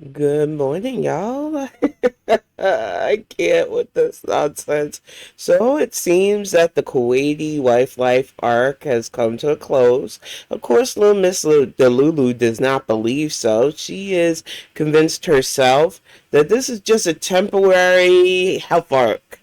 Good morning, y'all. I can't with this nonsense. So it seems that the Kuwaiti wife life arc has come to a close. Of course, little Miss Delulu does not believe so. She is convinced herself that this is just a temporary health arc.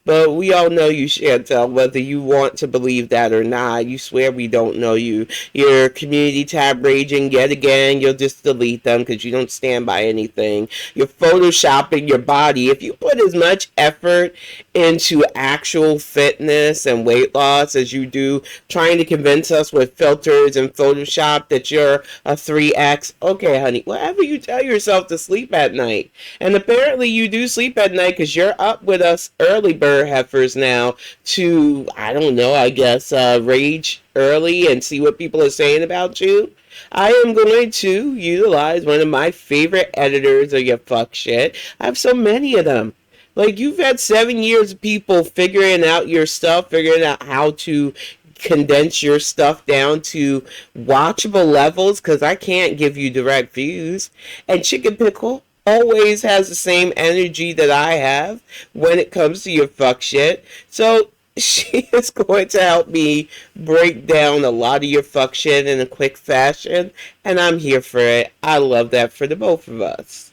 But we all know you, Chantel, whether you want to believe that or not. You swear we don't know you. Your community tab raging yet again. You'll just delete them because you don't stand by anything. You're photoshopping your body. If you put as much effort into actual fitness and weight loss as you do trying to convince us with filters and Photoshop that you're a 3X, okay, honey, whatever you tell yourself to sleep at night. And apparently you do sleep at night because you're up with us early bird heifers now to, I don't know, I guess, rage early and see what people are saying about you. I am going to utilize one of my favorite editors of your fuck shit. I have so many of them. Like, you've had 7 years of people figuring out your stuff, figuring out how to condense your stuff down to watchable levels because I can't give you direct views. And Chicken Pickle always has the same energy that I have when it comes to your fuck shit. So she is going to help me break down a lot of your fuck shit in a quick fashion, and I'm here for it. I love that for the both of us.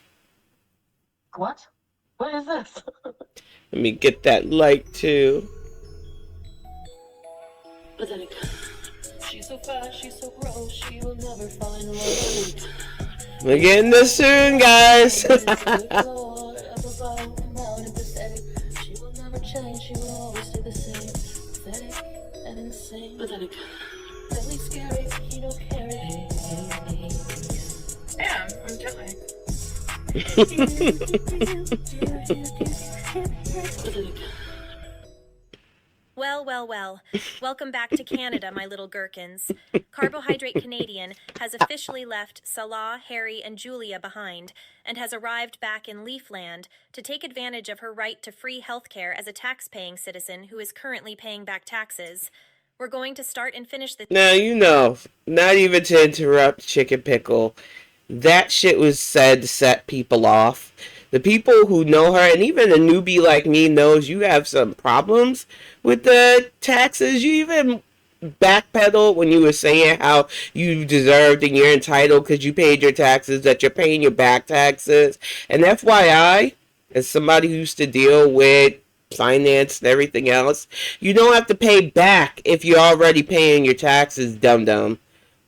What? What is this? Let me get that like too. Pathetic. She's so fat, she's so gross, she will never find love. We're getting this soon, guys. She will never change, she will always stay the same. Pathetic and insane. Pathetic. Deadly scary, you don't carry. Damn, I'm telling. Pathetic. Well, well, well. Welcome back to Canada, my little gherkins. Carbohydrate Canadian has officially left Salah, Harry, and Julia behind and has arrived back in Leafland to take advantage of her right to free healthcare as a tax-paying citizen who is currently paying back taxes. We're going to start and finish the... Now, you know, not even to interrupt Chicken Pickle, that shit was said to set people off. The people who know her, and even a newbie like me, knows you have some problems with the taxes. You even backpedaled when you were saying how you deserved and you're entitled because you paid your taxes, that you're paying your back taxes. And FYI, as somebody who used to deal with finance and everything else, you don't have to pay back if you're already paying your taxes, dum dum.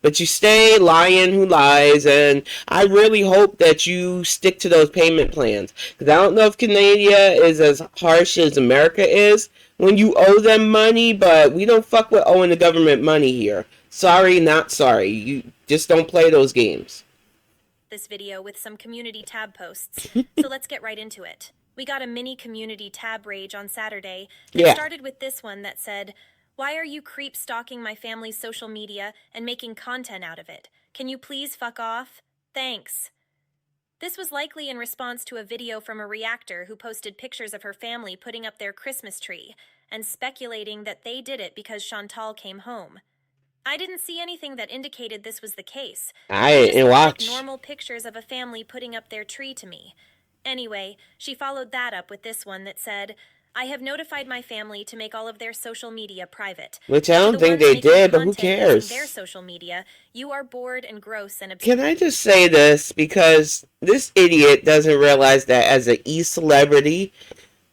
But you stay lying who lies, and I really hope that you stick to those payment plans. Because I don't know if Canada is as harsh as America is when you owe them money, but we don't fuck with owing the government money here. Sorry, not sorry. You just don't play those games. This video with some community tab posts. So let's get right into it. We got a mini community tab rage on Saturday. It started with this one that said, "Why are you creep stalking my family's social media and making content out of it? Can you please fuck off? Thanks." This was likely in response to a video from a reactor who posted pictures of her family putting up their Christmas tree and speculating that they did it because Chantal came home. I didn't see anything that indicated this was the case. I It just didn't looked like watch. normal pictures of a family putting up their tree to me. Anyway, she followed that up with this one that said, "I have notified my family to make all of their social media private. Which I To don't the think ones they making did, but who content using cares? their social media, you are bored and gross and Can I just say this? Because this idiot doesn't realize that as an e-celebrity,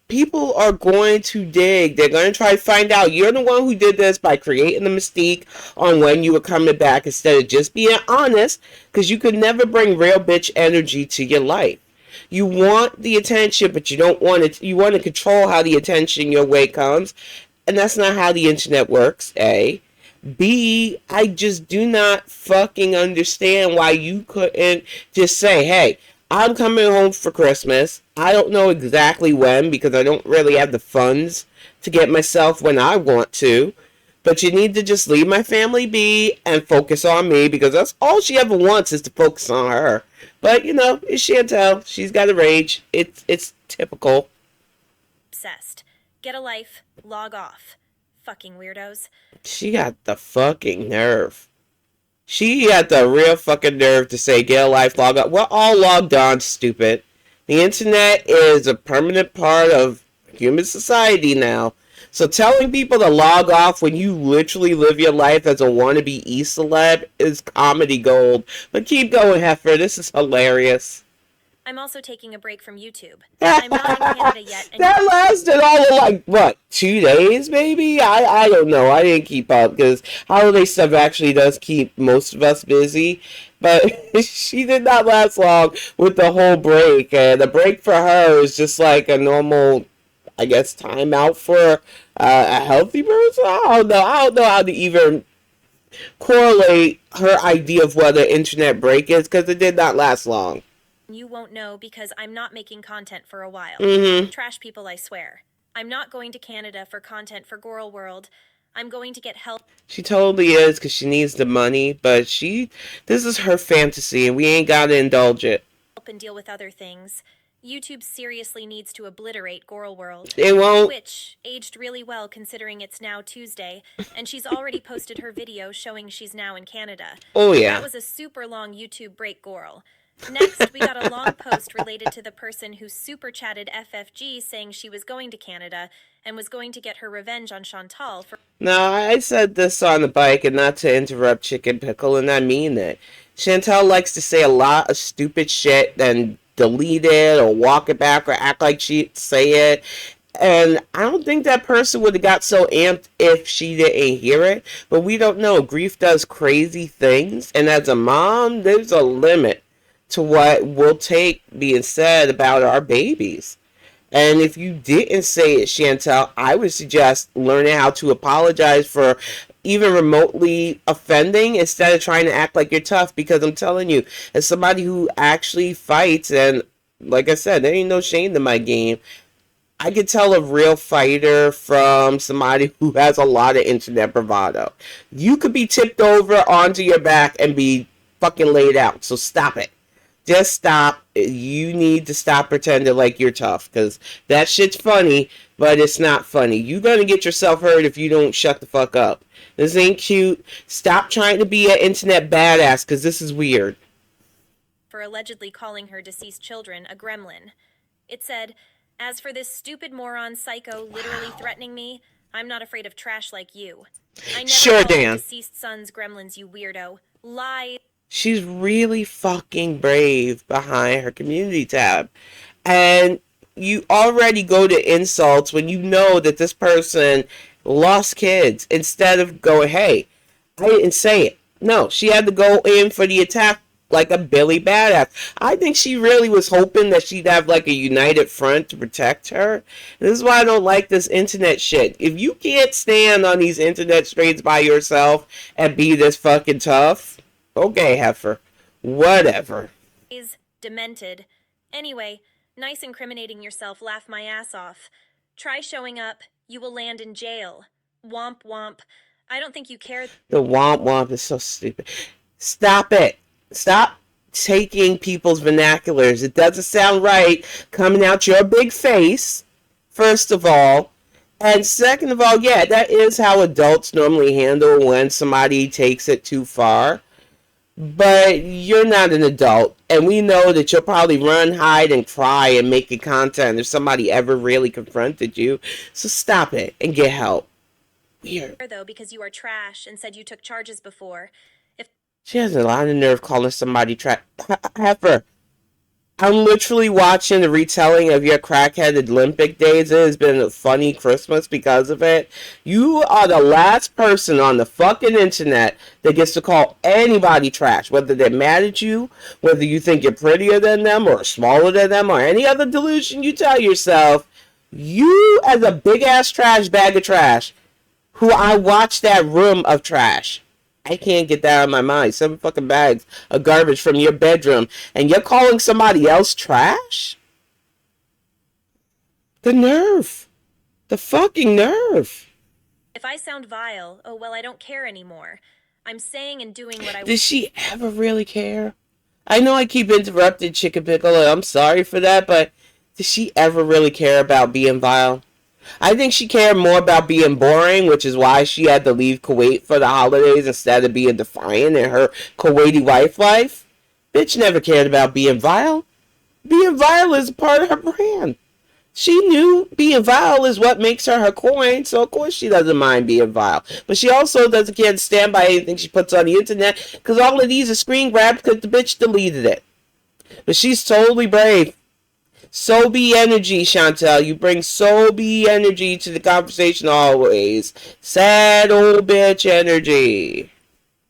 people are going to dig. They're going to try to find out. You're the one who did this by creating the mystique on when you were coming back instead of just being honest, because you could never bring real bitch energy to your life. You want the attention, but you don't want it. You want to control how the attention your way comes, and that's not how the internet works. A. B, I just do not fucking understand why you couldn't just say, "Hey, I'm coming home for Christmas. I don't know exactly when because I don't really have the funds to get myself when I want to. But you need to just leave my family be and focus on me because that's all she ever wants is to focus on her." But you know, it's Chantel. She's got a rage. It's typical. obsessed. Get a life, log off. Fucking weirdos. She got the fucking nerve. She had the real fucking nerve to say, get a life, log on. We're all logged on, stupid. The internet is a permanent part of human society now. So telling people to log off when you literally live your life as a wannabe e-celeb is comedy gold. But keep going, Heifer. This is hilarious. I'm also taking a break from YouTube. I'm not in Canada yet. And that lasted all of like, what, 2 days maybe? I don't know. I didn't keep up because holiday stuff actually does keep most of us busy. But she did not last long with the whole break. And the break for her is just like a normal, I guess, timeout for a healthy person. I don't know. I don't know how to even correlate her idea of what an internet break is because it did not last long. you won't know because I'm not making content for a while. Mm-hmm. Trash people, I swear. I'm not going to Canada for content for Girl World. I'm going to get help. She totally is because she needs the money, but this is her fantasy and we ain't gotta indulge it. And deal with other things. YouTube seriously needs to obliterate Girl World. It won't. Which aged really well considering it's now Tuesday, and she's already posted her video showing she's now in Canada. Oh yeah. That was a super long YouTube break, Girl. Next, we got a long post related to the person who super chatted FFG saying she was going to Canada and was going to get her revenge on Chantal for... Now, I said this on the bike and not to interrupt Chicken Pickle, and I mean it. Chantal likes to say a lot of stupid shit, then delete it or walk it back or act like she'd say it. And I don't think that person would have got so amped if she didn't hear it. But we don't know. Grief does crazy things. And as a mom, there's a limit to what will take being said about our babies. And if you didn't say it, Chantal, I would suggest learning how to apologize for even remotely offending instead of trying to act like you're tough. Because I'm telling you, as somebody who actually fights, and like I said, there ain't no shame in my game, I could tell a real fighter from somebody who has a lot of internet bravado. You could be tipped over onto your back and be fucking laid out. So stop it. Just stop. You need to stop pretending like you're tough. Because that shit's funny, but it's not funny. You're going to get yourself hurt if you don't shut the fuck up. This ain't cute. Stop trying to be an internet badass, because this is weird. For allegedly calling her deceased children a gremlin. It said, as for this stupid moron psycho literally threatening me, I'm not afraid of trash like you. I never Sure, called Dan. deceased sons gremlins, you weirdo. Lie. She's really fucking brave behind her community tab. And you already go to insults when you know that this person lost kids instead of going, hey, I didn't say it. No, she had to go in for the attack like a Billy Badass. I think she really was hoping that she'd have like a united front to protect her. And this is why I don't like this internet shit. If you can't stand on these internet streets by yourself and be this fucking tough, okay, heifer. Whatever. Is demented. Anyway, nice incriminating yourself, laugh my ass off. Try showing up, you will land in jail. Womp womp. I don't think you care. The womp womp is so stupid. Stop it. Stop taking people's vernaculars. It doesn't sound right coming out your big face, first of all. And second of all, yeah, that is how adults normally handle when somebody takes it too far. But you're not an adult, and we know that you'll probably run, hide, and cry and make your content if somebody ever really confronted you. So stop it and get help. Weird. Though, because you are trash and said you took charges before. If She has a lot of nerve calling somebody trash. Heifer, I'm literally watching the retelling of your crackheaded Olympic days. It has been a funny Christmas because of it. You are the last person on the fucking internet that gets to call anybody trash, whether they're mad at you, whether you think you're prettier than them or smaller than them, or any other delusion you tell yourself. You, as a big-ass trash bag of trash, who I watch that room of trash, I can't get that out of my mind. 7 fucking bags of garbage from your bedroom. And you're calling somebody else trash? The nerve. The fucking nerve. If I sound vile, oh well, I don't care anymore. I'm saying and doing what I... Did she ever really care? I know I keep interrupting Chicken Pickle, and I'm sorry for that, but did she ever really care about being vile? I think she cared more about being boring, which is why she had to leave Kuwait for the holidays instead of being defiant in her Kuwaiti wife life. Bitch never cared about being vile. Being vile is part of her brand. She knew being vile is what makes her coin, so of course she doesn't mind being vile. But she also doesn't care to stand by anything she puts on the internet, because all of these are screen grabs because the bitch deleted it. But she's totally brave. So be energy, Chantel. You bring so be energy to the conversation always. Sad old bitch energy.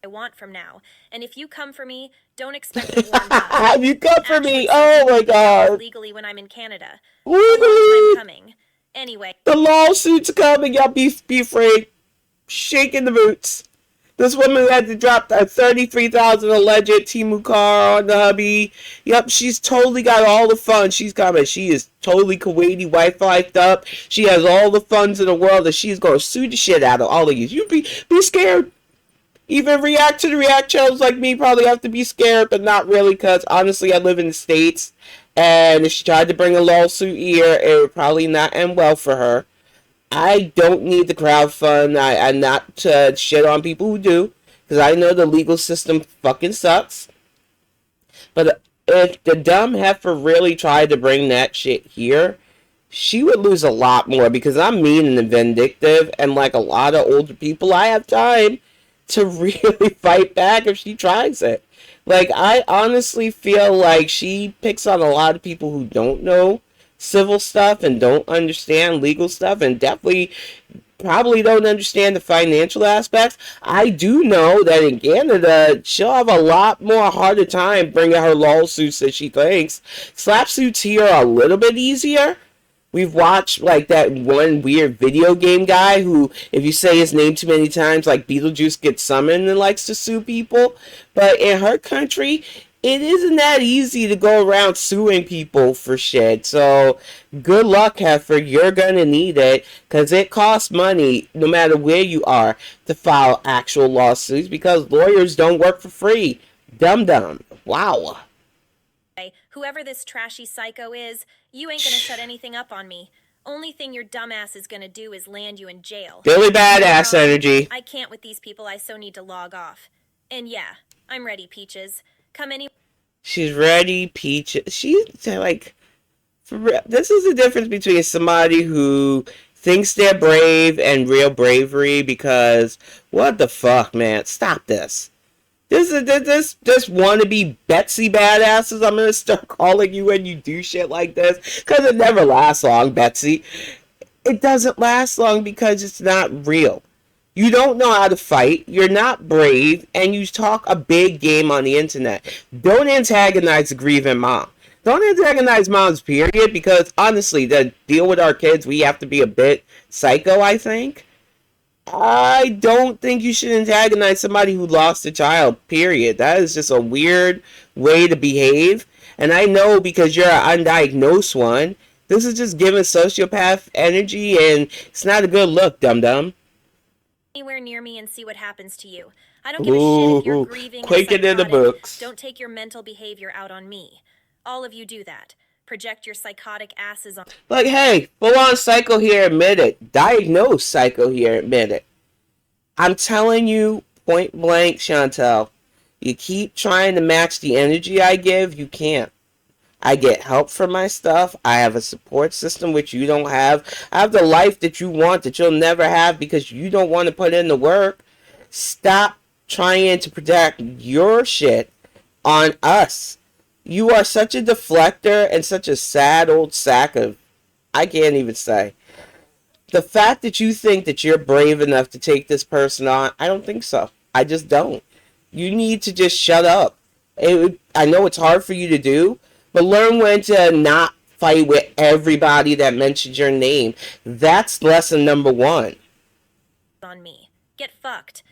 I want from now. And if you come for me, don't expect a warm hug. You come for me. Actually, Oh my god. legally when I'm in Canada. A long Legally. time coming. Anyway. The lawsuit's coming. Y'all be afraid. Shaking the boots. This woman had to drop a $33,000 alleged Timu car on the hubby. Yep, she's totally got all the funds. She's coming. She is totally Kuwaiti wife lifed up. She has all the funds in the world, and she's going to sue the shit out of all of you. You be scared. Even react to the react channels like me probably have to be scared, but not really, because honestly, I live in the States, and if she tried to bring a lawsuit here, it would probably not end well for her. I don't need the crowdfund. I'm not to shit on people who do, because I know the legal system fucking sucks. But if the dumb heifer really tried to bring that shit here, she would lose a lot more, because I'm mean and vindictive, and like a lot of older people, I have time to really fight back if she tries it. Like, I honestly feel like she picks on a lot of people who don't know civil stuff and don't understand legal stuff, and definitely probably don't understand the financial aspects. I do know that in Canada, she'll have a lot more harder time bringing her lawsuits than she thinks. Slap suits here are a little bit easier. We've watched like that one weird video game guy who, if you say his name too many times, like Beetlejuice gets summoned and likes to sue people. But in her country, it isn't that easy to go around suing people for shit. So good luck, heifer. You're gonna need it, because it costs money no matter where you are to file actual lawsuits, because lawyers don't work for free. Dum dum. Wow. Whoever this trashy psycho is, you ain't gonna shut anything up on me. Only thing your dumbass is gonna do is land you in jail. Really badass energy. I can't with these people, I so need to log off. And yeah, I'm ready, Peaches. Come any. She's ready, Peaches. She's like, this is the difference between somebody who thinks they're brave and real bravery, because what the fuck, man? Stop this. This wannabe Betsy badasses. I'm gonna start calling you when you do shit like this, because it never lasts long, Betsy. It doesn't last long because it's not real. You don't know how to fight, you're not brave, and you talk a big game on the internet. Don't antagonize a grieving mom. Don't antagonize moms, period, because honestly, to deal with our kids, we have to be a bit psycho, I think. I don't think you should antagonize somebody who lost a child, period. That is just a weird way to behave. And I know, because you're an undiagnosed one, this is just giving sociopath energy, and it's not a good look, dum-dum. Anywhere near me and see what happens to you. I don't give a shit if you're grieving or Quaking in the psychotic. books. Don't take your mental behavior out on me. All of you do that. Project your psychotic asses on. Like, hey, full on psycho here, admit it. Diagnosed psycho here, admit it. I'm telling you, point blank, Chantel, you keep trying to match the energy I give, you can't. I get help for my stuff. I have a support system which you don't have. I have the life that you want that you'll never have because you don't want to put in the work. Stop trying to project your shit on us. You are such a deflector and such a sad old sack of... I can't even say. The fact that you think that you're brave enough to take this person on, I don't think so. I just don't. You need to just shut up. I know it's hard for you to do, but learn when to not fight with everybody that mentions your name. That's lesson number one. On me. Get fucked.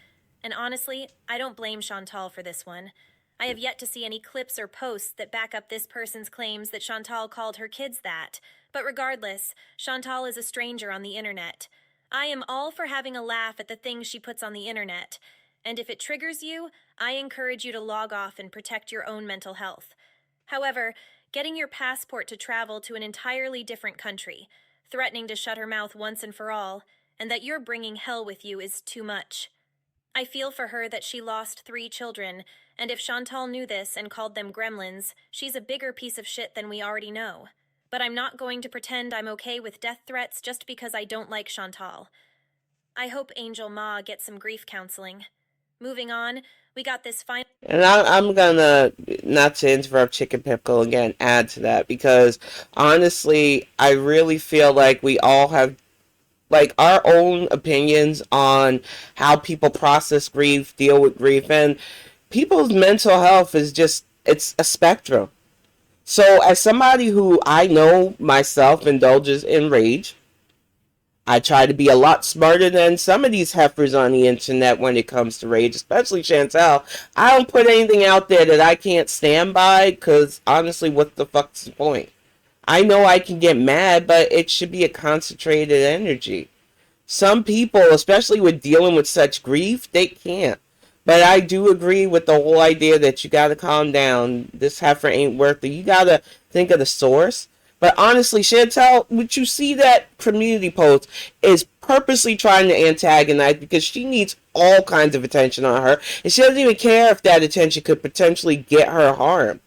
And honestly, I don't blame Chantal for this one. I have yet to see any clips or posts that back up this person's claims that Chantal called her kids that. But regardless, Chantal is a stranger on the internet. I am all for having a laugh at the things she puts on the internet. And if it triggers you, I encourage you to log off and protect your own mental health. However, getting your passport to travel to an entirely different country, threatening to shut her mouth once and for all, and that you're bringing hell with you is too much. I feel for her that she lost 3 children, and if Chantal knew this and called them gremlins, she's a bigger piece of shit than we already know. But I'm not going to pretend I'm okay with death threats just because I don't like Chantal. I hope Angel Ma gets some grief counseling. Moving on, we got this final... And I'm gonna, not to interrupt Chicken Pickle again, add to that, because honestly, I really feel like we all have like our own opinions on how people process grief, deal with grief, and people's mental health is just, it's a spectrum. So as somebody who I know myself indulges in rage, I try to be a lot smarter than some of these heifers on the internet when it comes to rage, especially Chantal. I don't put anything out there that I can't stand by, because honestly, what the fuck's the point? I know I can get mad, but it should be a concentrated energy. Some people, especially with dealing with such grief, they can't. But I do agree with the whole idea that you gotta calm down. This heifer ain't worth it. You gotta think of the source. But honestly, Chantal, would you see that community post is purposely trying to antagonize because she needs all kinds of attention on her. And she doesn't even care if that attention could potentially get her harm.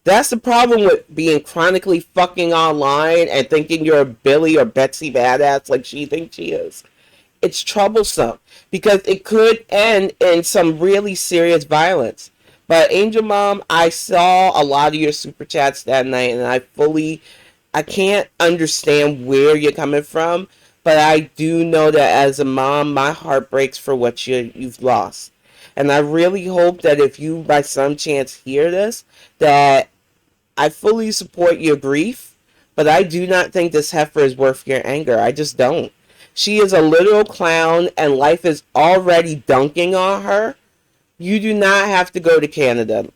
That's the problem with being chronically fucking online and thinking you're a Billy or Betsy badass like she thinks she is. It's troublesome because it could end in some really serious violence. But Angel Mom, I saw a lot of your super chats that night, and I can't understand where you're coming from, but I do know that as a mom, my heart breaks for what you've lost. And I really hope that if you by some chance hear this, that I fully support your grief, but I do not think this heifer is worth your anger. I just don't. She is a literal clown, and life is already dunking on her. You do not have to go to Canada.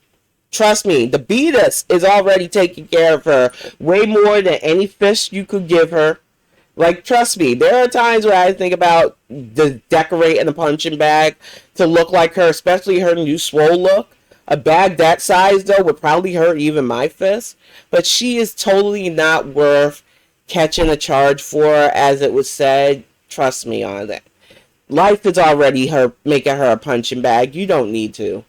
Trust me, the Beatus is already taking care of her way more than any fish you could give her. Like, trust me, there are times where I think about decorating a punching bag to look like her, especially her new swole look. A bag that size, though, would probably hurt even my fist. But she is totally not worth catching a charge for, as it was said. Trust me on that. Life is already making her a punching bag. You don't need to.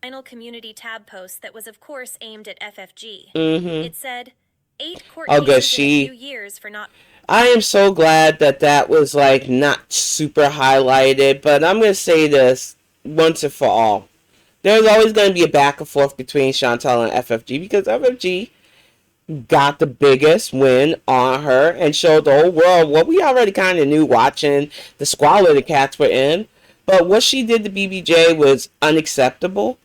Final community tab post that was, of course, aimed at FFG. Mm-hmm. It said, 8 court Oh, good. cases in a few years for not... I am so glad that was, like, not super highlighted. But I'm going to say this once and for all. There's always going to be a back and forth between Chantal and FFG because FFG got the biggest win on her and showed the whole world what we already kind of knew watching the squalor the cats were in. But what she did to BBJ was unacceptable.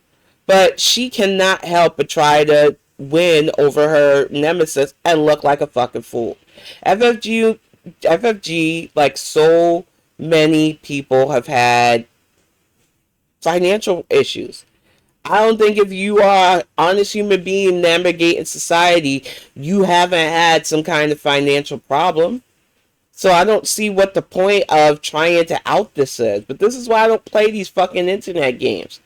But she cannot help but try to win over her nemesis and look like a fucking fool. FFG, like so many people, have had financial issues. I don't think if you are an honest human being navigating society, you haven't had some kind of financial problem. So I don't see what the point of trying to out this is. But this is why I don't play these fucking internet games.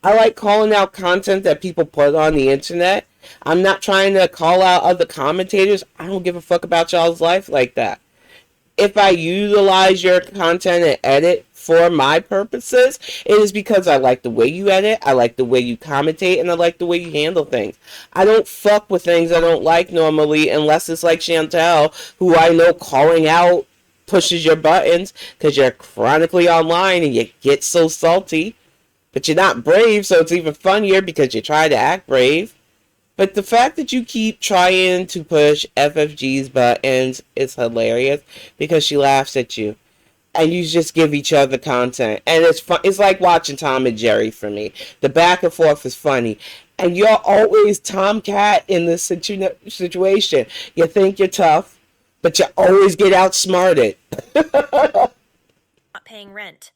I like calling out content that people put on the internet. I'm not trying to call out other commentators. I don't give a fuck about y'all's life like that. If I utilize your content and edit for my purposes, it is because I like the way you edit, I like the way you commentate, and I like the way you handle things. I don't fuck with things I don't like normally unless it's like Chantal, who I know calling out pushes your buttons because you're chronically online and you get so salty. But you're not brave, so it's even funnier because you try to act brave. But the fact that you keep trying to push FFG's buttons is hilarious because she laughs at you. And you just give each other content. And it's fun. It's like watching Tom and Jerry for me. The back and forth is funny. And you're always Tomcat in this situation. You think you're tough, but you always get outsmarted. not paying rent.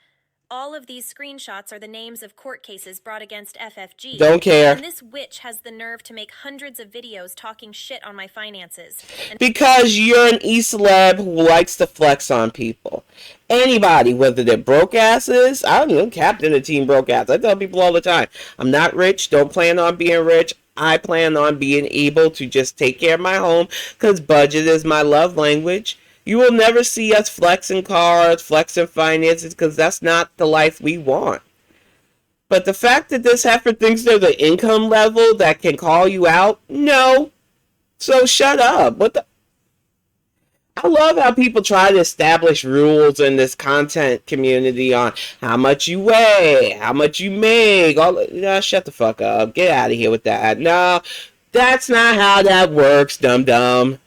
All of these screenshots are the names of court cases brought against FFG. Don't care. And this witch has the nerve to make hundreds of videos talking shit on my finances. Because you're an E-celeb who likes to flex on people. Anybody, whether they're broke asses, I don't know, captain of team broke ass. I tell people all the time, I'm not rich, don't plan on being rich. I plan on being able to just take care of my home because budget is my love language. You will never see us flexing cars, flexing finances, because that's not the life we want. But the fact that this heifer thinks there's an income level that can call you out, no. So shut up. What the? I love how people try to establish rules in this content community on how much you weigh, how much you make. Shut the fuck up. Get out of here with that. No, that's not how that works, dum dum.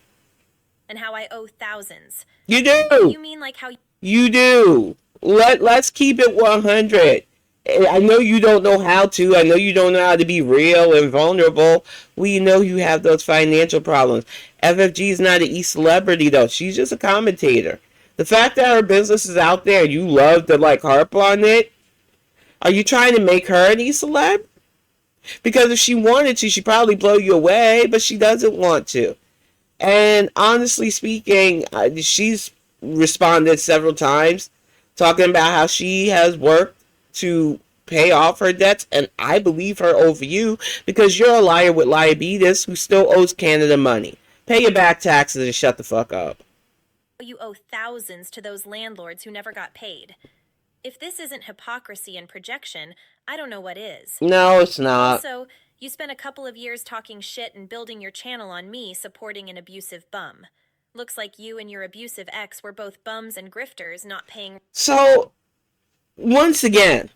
And how I owe thousands. You do. You mean like how you do? Let's keep it 100. I know you don't know how to. I know you don't know how to be real and vulnerable. We know you have those financial problems. FFG is not an e-celebrity, though. She's just a commentator. The fact that her business is out there and you love to, like, harp on it, are you trying to make her an e-celeb? Because if she wanted to, she'd probably blow you away, but she doesn't want to. And honestly speaking, she's responded several times talking about how she has worked to pay off her debts, and I believe her over you because you're a liar with liabilities who still owes Canada money. Pay your back taxes and shut the fuck up. You owe thousands to those landlords who never got paid. If this isn't hypocrisy and projection, I don't know what is. No, it's not. Also, you spent a couple of years talking shit and building your channel on me supporting an abusive bum. Looks like you and your abusive ex were both bums and grifters not paying. So, once again,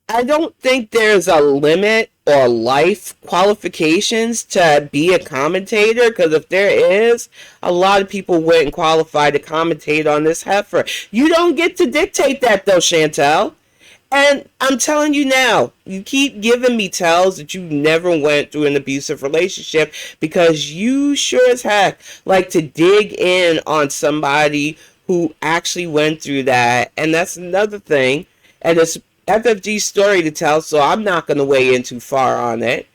I don't think there's a limit or life qualifications to be a commentator, because if there is, a lot of people wouldn't qualify to commentate on this heifer. You don't get to dictate that though, Chantel. And I'm telling you now, you keep giving me tells that you never went through an abusive relationship because you sure as heck like to dig in on somebody who actually went through that. And that's another thing. And it's FFG's story to tell, so I'm not going to weigh in too far on it.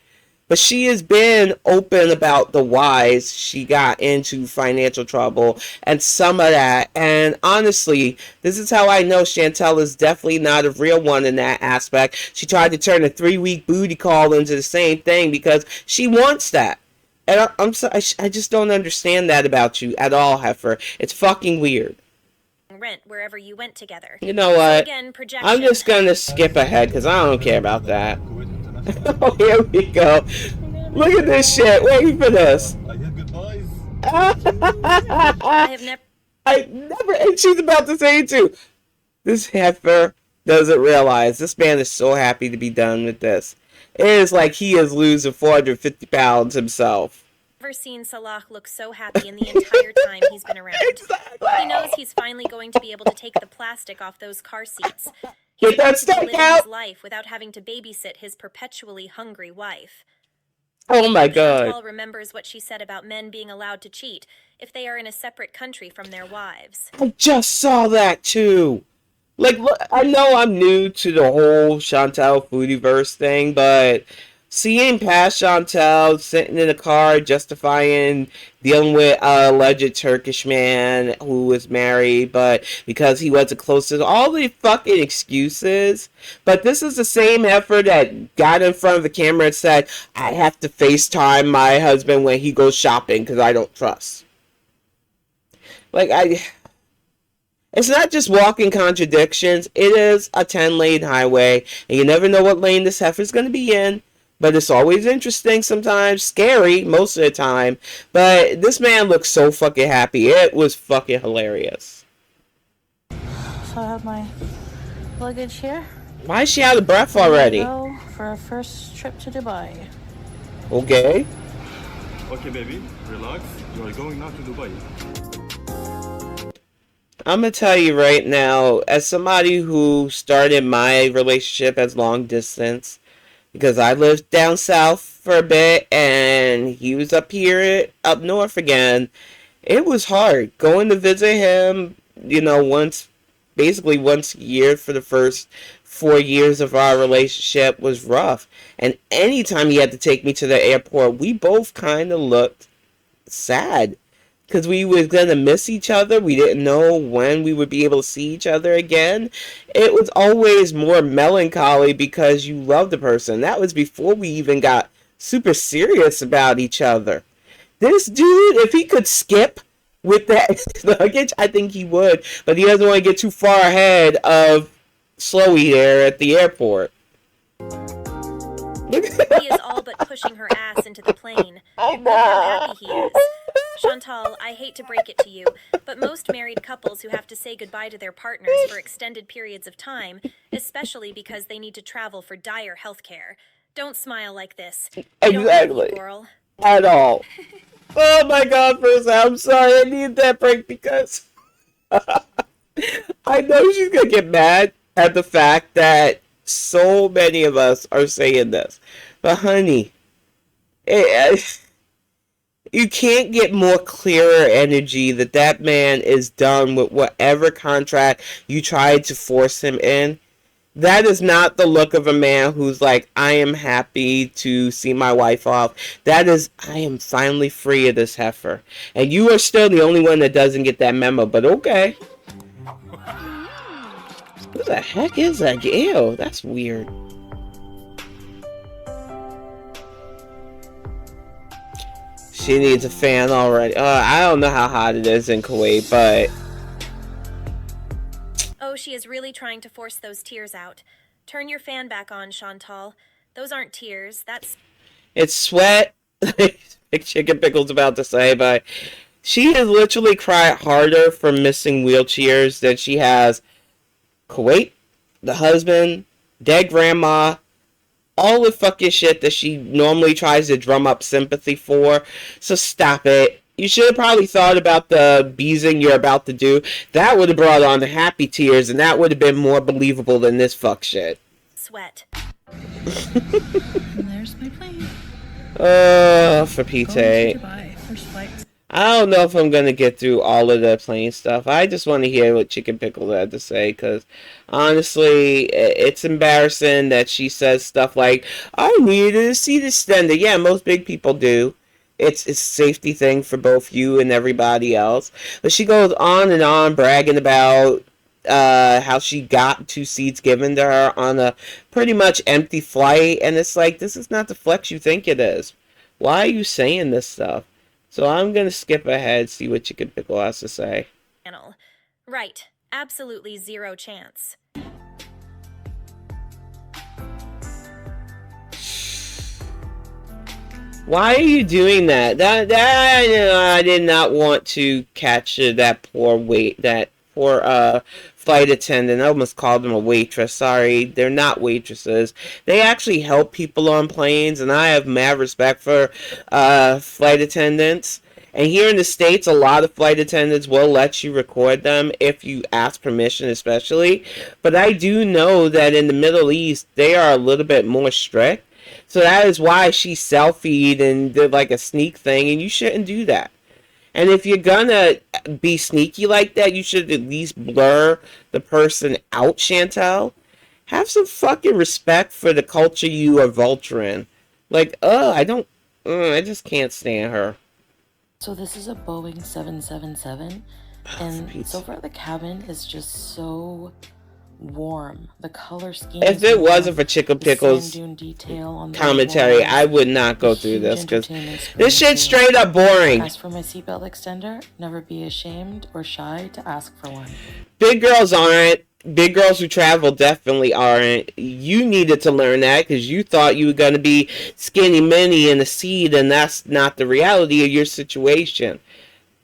But she has been open about the whys she got into financial trouble and some of that. And honestly, this is how I know Chantel is definitely not a real one in that aspect. She tried to turn a 3-week booty call into the same thing because she wants that. And I'm sorry, I just don't understand that about you at all, heifer. It's fucking weird. Rent wherever you went together. You know what? So again, projection. I'm just going to skip ahead because I don't care about that. Oh, here we go. Look at this shit. Waiting for this. I hear goodbyes. I have never. And she's about to say it too. This heifer doesn't realize this man is so happy to be done with this. It is like he is losing 450 pounds himself. Never seen Salah look so happy in the entire time he's been around. Exactly. He knows he's finally going to be able to take the plastic off those car seats. Get that steak out. His life without having to babysit his perpetually hungry wife. Oh my God. Chantal remembers what she said about men being allowed to cheat if they are in a separate country from their wives. I just saw that too. Like, look, I know I'm new to the whole Chantal Foodieverse thing, but seeing past Chantal sitting in a car justifying dealing with an alleged Turkish man who was married, but because he wasn't close to all the fucking excuses. But this is the same effort that got in front of the camera and said, I have to FaceTime my husband when he goes shopping because I don't trust. Like, it's not just walking contradictions. It is a 10-lane highway, and you never know what lane this heifer's going to be in. But it's always interesting sometimes, scary most of the time. But this man looks so fucking happy. It was fucking hilarious. So I have my luggage here. Why is she out of breath already? Go for our first trip to Dubai. Okay. Okay, baby, relax. You are going now to Dubai. I'm gonna tell you right now, as somebody who started my relationship as long distance, because I lived down south for a bit and he was up here, up north again. It was hard going to visit him, basically once a year for the first 4 years of our relationship was rough. And anytime he had to take me to the airport, we both kind of looked sad. Because we were going to miss each other. We didn't know when we would be able to see each other again. It was always more melancholy because you love the person. That was before we even got super serious about each other. This dude, if he could skip with that luggage, I think he would. But he doesn't want to get too far ahead of Sloey there at the airport. He is all but pushing her ass into the plane. Look how happy he is. Chantal, I hate to break it to you, but most married couples who have to say goodbye to their partners for extended periods of time, especially because they need to travel for dire health care. Don't smile like this. Exactly. Girl. At all. Oh my god, Percy, I'm sorry. I need that break because I know she's gonna get mad at the fact that so many of us are saying this. But honey, you can't get more clearer energy that that man is done with whatever contract you tried to force him in. That is not the look of a man who's like, I am happy to see my wife off. That is, I am finally free of this heifer. And you are still the only one that doesn't get that memo, but okay. What the heck is that? Ew, that's weird. She needs a fan already. I don't know how hot it is in Kuwait, but... Oh, she is really trying to force those tears out. Turn your fan back on, Chantal. Those aren't tears, that's... It's sweat. Big Chicken Pickle's about to say, but... She has literally cried harder for missing wheelchairs than she has Kuwait, the husband, dead grandma, all the fucking shit that she normally tries to drum up sympathy for. So stop it. You should have probably thought about the beezing you're about to do. That would have brought on the happy tears, and that would have been more believable than this fuck shit. Sweat. And there's my plane. For Pete's sake. Dubai. First flight. I don't know if I'm going to get through all of the plane stuff. I just want to hear what Chicken Pickle had to say, because honestly, it's embarrassing that she says stuff like, I needed a seat extender. Yeah, most big people do. It's a safety thing for both you and everybody else. But she goes on and on bragging about how she got 2 seats given to her on a pretty much empty flight. And it's like, this is not the flex you think it is. Why are you saying this stuff? So I'm going to skip ahead, see what Chicken Pickle has to say. Right. Absolutely zero chance. Why are you doing that? I did not want to catch that poor flight attendant. I almost called them a waitress. Sorry, they're not waitresses. They actually help people on planes, and I have mad respect for flight attendants. And here in the States, a lot of flight attendants will let you record them if you ask permission, especially. But I do know that in the Middle East, they are a little bit more strict. So that is why she selfied and did like a sneak thing, and you shouldn't do that. And if you're gonna be sneaky like that, you should at least blur the person out, Chantel. Have some fucking respect for the culture you are vulturing. Like, I just can't stand her. So this is a Boeing 777, and so far the cabin is just so warm. The color scheme. If it wasn't for Chicken Pickle's commentary, I would not go through this, because this shit's straight up boring. As for my seatbelt extender, never be ashamed or shy to ask for one. Big girls aren't. Big girls who travel definitely aren't. You needed to learn that because you thought you were going to be skinny mini in a seat, and that's not the reality of your situation.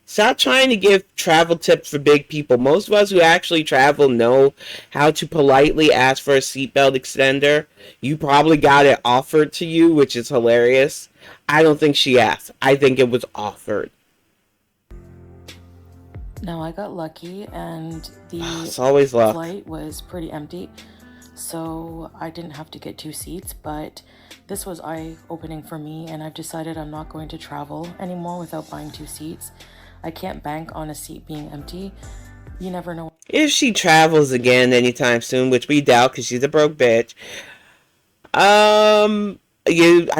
Stop trying to give travel tips for big people. Most of us who actually travel know how to politely ask for a seatbelt extender. You probably got it offered to you, which is hilarious. I don't think she asked. I think it was offered. Now I got lucky, and the it's always luck. Flight was pretty empty, so I didn't have to get 2 seats, but this was eye-opening for me, and I've decided I'm not going to travel anymore without buying 2 seats. I can't bank on a seat being empty. You never know. If she travels again anytime soon, which we doubt because she's a broke bitch. I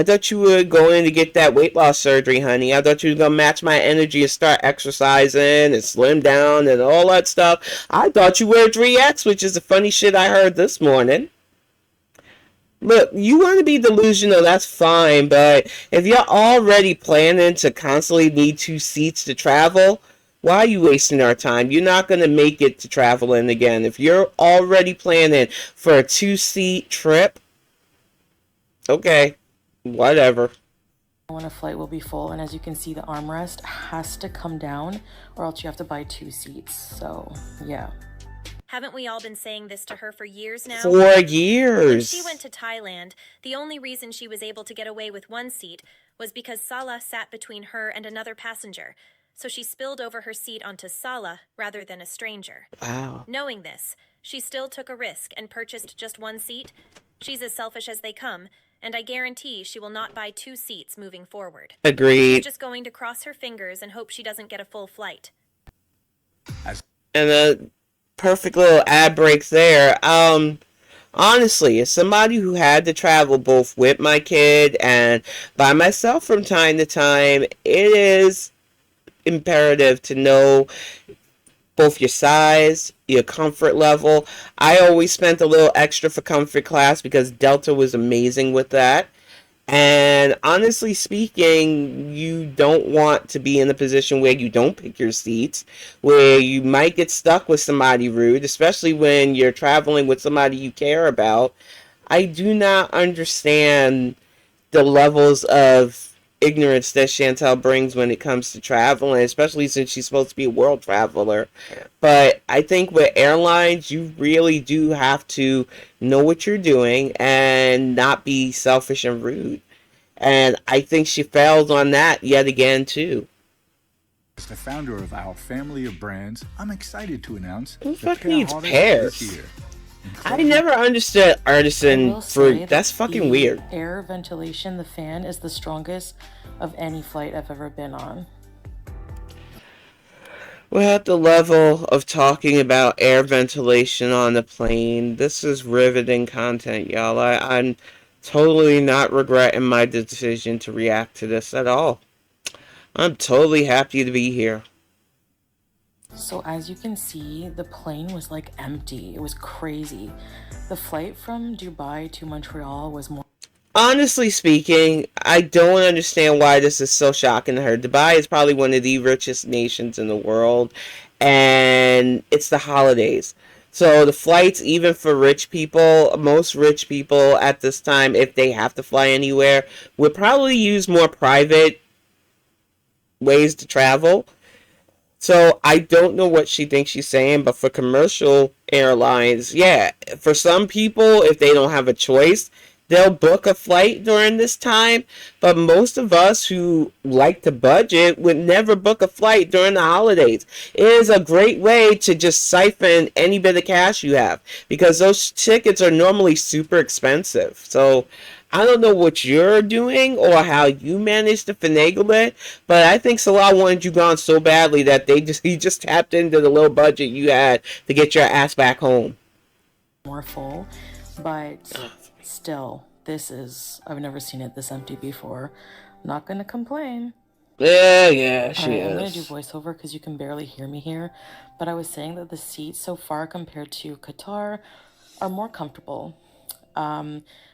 thought you were going to get that weight loss surgery, honey. I thought you were going to match my energy and start exercising and slim down and all that stuff. I thought you were 3X, which is the funny shit I heard this morning. Look, you want to be delusional, that's fine, but if you're already planning to constantly need 2 seats to travel, Why are you wasting our time? You're not going to make it to traveling again. If you're already planning for a 2-seat trip, okay, whatever. When a flight will be full, and as you can see, the armrest has to come down or else you have to buy 2 seats. So yeah. Haven't we all been saying this to her for years now? 4 years. When she went to Thailand, the only reason she was able to get away with 1 seat was because Sala sat between her and another passenger, so she spilled over her seat onto Sala rather than a stranger. Wow. Knowing this, she still took a risk and purchased just 1 seat. She's as selfish as they come, and I guarantee she will not buy 2 seats moving forward. Agreed. She's just going to cross her fingers and hope she doesn't get a full flight. And a perfect little ad breaks there. Honestly, as somebody who had to travel both with my kid and by myself from time to time, it is imperative to know both your size, your comfort level. I always spent a little extra for comfort class because Delta was amazing with that. And honestly speaking, you don't want to be in a position where you don't pick your seats, where you might get stuck with somebody rude, especially when you're traveling with somebody you care about. I do not understand the levels of ignorance that Chantel brings when it comes to traveling, especially since she's supposed to be a world traveler. But I think with airlines, you really do have to know what you're doing and not be selfish and rude. And I think she failed on that yet again, too. As the founder of our family of brands, I'm excited to announce Who the fucking needs Holiday pears? this year. I never understood artisan fruit. That's fucking weird. Air ventilation, the fan, is the strongest of any flight I've ever been on. We're at the level of talking about air ventilation on the plane. This is riveting content, y'all. I'm totally not regretting my decision to react to this at all. I'm totally happy to be here. So as you can see, the plane was like empty. It was crazy. The flight from Dubai to Montreal was more... Honestly speaking, I don't understand why this is so shocking to her. Dubai is probably one of the richest nations in the world, and it's the holidays. So the flights, even for rich people, most rich people at this time, if they have to fly anywhere, would probably use more private ways to travel. So I don't know what she thinks she's saying, but for commercial airlines, yeah, for some people, if they don't have a choice, they'll book a flight during this time. But most of us who like to budget would never book a flight during the holidays. It is a great way to just siphon any bit of cash you have, because those tickets are normally super expensive. So I don't know what you're doing or how you managed to finagle it, but I think Salah wanted you gone so badly that he just tapped into the little budget you had to get your ass back home. More full, but still, I've never seen it this empty before. Not gonna complain. Yeah, she is. I'm gonna do voiceover because you can barely hear me here, but I was saying that the seats so far compared to Qatar are more comfortable.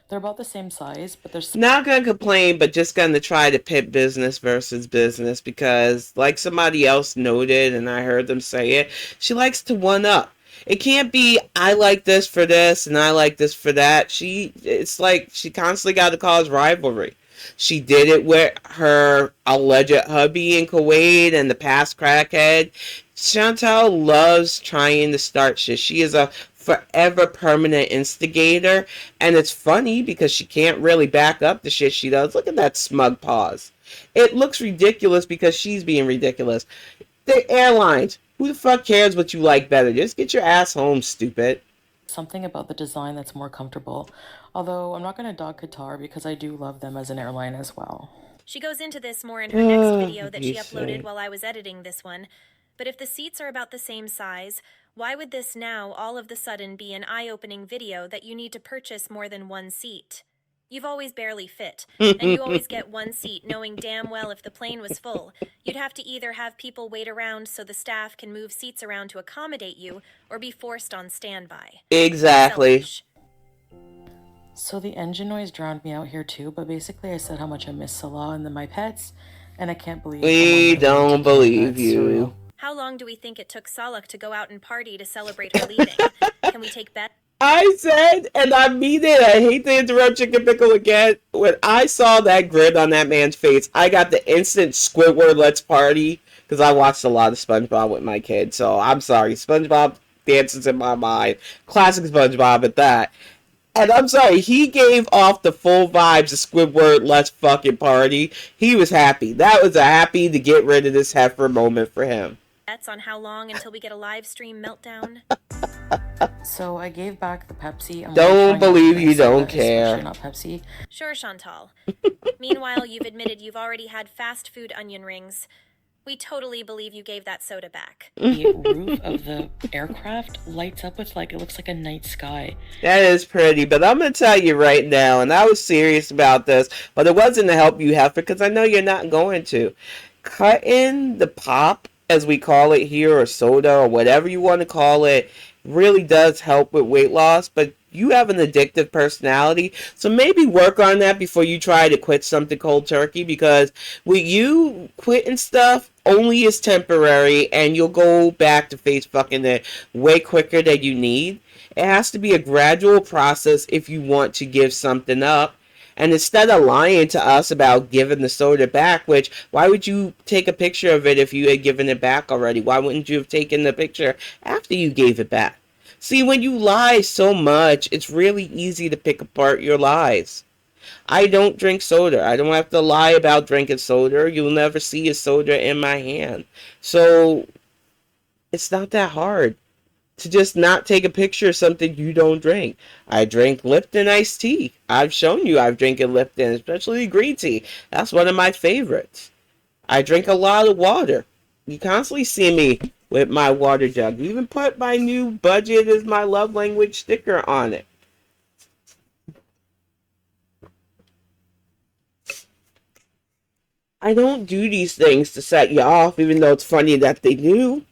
They're about the same size, but they're not gonna complain, but just gonna try to pit business versus business, because like somebody else noted, and I heard them say it, she likes to one up. It can't be I like this for this and I like this for that. It's like she constantly got to cause rivalry. She did it with her alleged hubby in Kuwait and the past crackhead. Chantel loves trying to start shit. She is a forever permanent instigator, and it's funny because she can't really back up the shit she does. Look at that smug pause. It looks ridiculous because she's being ridiculous. The airlines, who the fuck cares what you like better? Just get your ass home, stupid. Something about the design that's more comfortable. Although I'm not going to dog Qatar because I do love them as an airline as well. She goes into this more in her next video that she uploaded while I was editing this one. But if the seats are about the same size, why would this now all of the sudden be an eye-opening video that you need to purchase more than 1 seat? You've always barely fit, and you always get 1 seat knowing damn well if the plane was full, you'd have to either have people wait around so the staff can move seats around to accommodate you, or be forced on standby. Exactly. Selfish. So the engine noise drowned me out here too, but basically I said how much I miss Salah and my pets, and I can't believe we don't believe you. Surreal. How long do we think it took Salak to go out and party to celebrate her leaving? Can we take bet? I said, and I mean it, I hate to interrupt Chicken Pickle again. When I saw that grin on that man's face, I got the instant Squidward let's party, because I watched a lot of SpongeBob with my kids, so I'm sorry. SpongeBob dances in my mind. Classic SpongeBob at that. And I'm sorry, he gave off the full vibes of Squidward let's fucking party. He was happy. That was a happy to get rid of this heifer moment for him. Bets on how long until we get a live stream meltdown? So I gave back the Pepsi. Don't believe you don't care. Not Pepsi. Sure, Chantal. Meanwhile, you've admitted you've already had fast food onion rings. We totally believe you gave that soda back. The roof of the aircraft lights up with, like, it looks like a night sky. That is pretty, but I'm going to tell you right now, and I was serious about this, but it wasn't to help you, Heifer, because I know you're not going to. Cutting the pop, as we call it here, or soda, or whatever you want to call it, really does help with weight loss, but you have an addictive personality, so maybe work on that before you try to quit something cold turkey, because with you quitting stuff only is temporary, and you'll go back to face fucking it way quicker than you need. It has to be a gradual process if you want to give something up. And instead of lying to us about giving the soda back, which, why would you take a picture of it if you had given it back already? Why wouldn't you have taken the picture after you gave it back? See, when you lie so much, it's really easy to pick apart your lies. I don't drink soda. I don't have to lie about drinking soda. You'll never see a soda in my hand. So, it's not that hard to just not take a picture of something you don't drink. I drink Lipton iced tea. I've shown you I've drinking Lipton, especially green tea. That's one of my favorites. I drink a lot of water. You constantly see me with my water jug. You even put my new budget as my love language sticker on it. I don't do these things to set you off, even though it's funny that they do.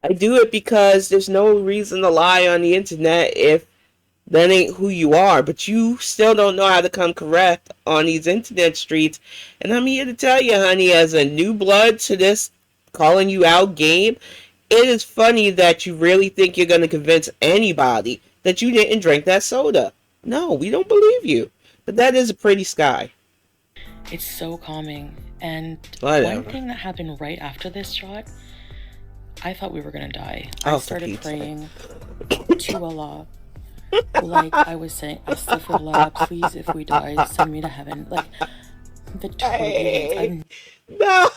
I do it because there's no reason to lie on the internet if that ain't who you are. But you still don't know how to come correct on these internet streets. And I'm here to tell you, honey, as a new blood to this calling you out game, it is funny that you really think you're going to convince anybody that you didn't drink that soda. No, we don't believe you. But that is a pretty sky. It's so calming. And Whatever. one thing that happened right after this shot, I thought we were gonna die. Oh, I started praying to Allah. Like I was saying, Astaghfirullah, please, if we die, send me to heaven. Like, the turbulence. No!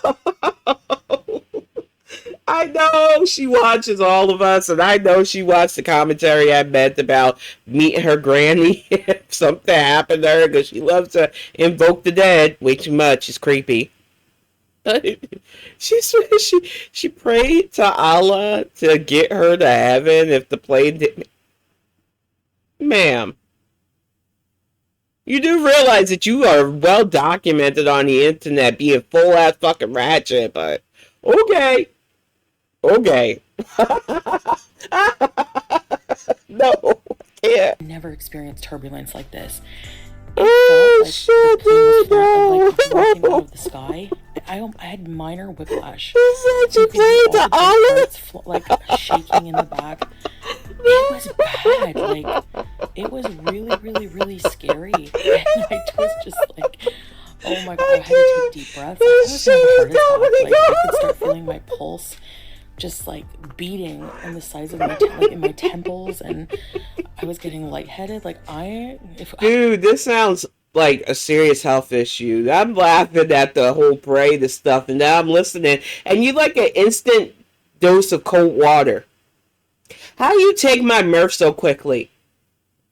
I know she watches all of us, and I know she watched the commentary I meant about meeting her granny if something happened to her, because she loves to invoke the dead way too much. It's creepy. She prayed to Allah to get her to heaven if the plane didn't. Ma'am, you do realize that you are well documented on the internet being full ass fucking ratchet, but okay. No, yeah. Never experienced turbulence like this. Oh, It felt like the plane was flat, like walking out of the sky. I had minor whiplash. You prayed to Allah? Like shaking in the back. It was bad. Like, it was really, really, really scary. And I was just like, oh my god, I had to take deep breaths. I was having a heart attack. Like, I could start feeling my pulse just like beating on the sides of my like in my temples, and I was getting lightheaded. Like, dude, this sounds like a serious health issue. I'm laughing at the whole parade of stuff, and now I'm listening, and you like an instant dose of cold water. How you take my mirth so quickly?